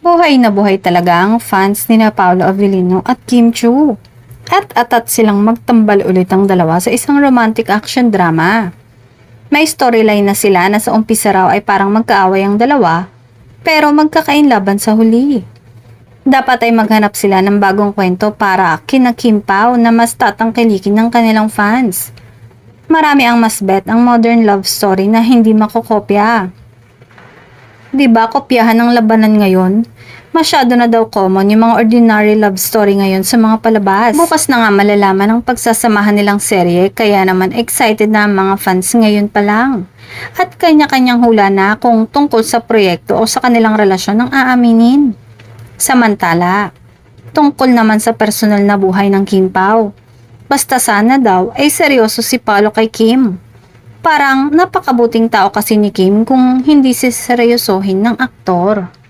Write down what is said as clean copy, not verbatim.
Buhay na buhay talaga ang fans ni Paolo Avellino at Kim Chiu. At atat silang magtambal ulit ang dalawa sa isang romantic action drama. May storyline na sila na sa umpisa raw ay parang magkaaway ang dalawa, pero magkakainlaban sa huli. Dapat ay maghanap sila ng bagong kwento para kina Kim Pao na mas tatangkilikin ng kanilang fans. Marami ang mas bet ang modern love story na hindi makokopya. Diba kopyahan ng labanan ngayon? Masyado na daw common yung mga ordinary love story ngayon sa mga palabas. Bukas na nga malalaman ang pagsasamahan nilang serye, kaya naman excited na ang mga fans ngayon pa lang. At kanya-kanyang hula na kung tungkol sa proyekto o sa kanilang relasyon ang aaminin. Samantala, tungkol naman sa personal na buhay ng Kim Pao. Basta sana daw ay seryoso si Paolo kay Kim. Parang napakabuting tao kasi ni Kim kung hindi siseryosohin ng aktor.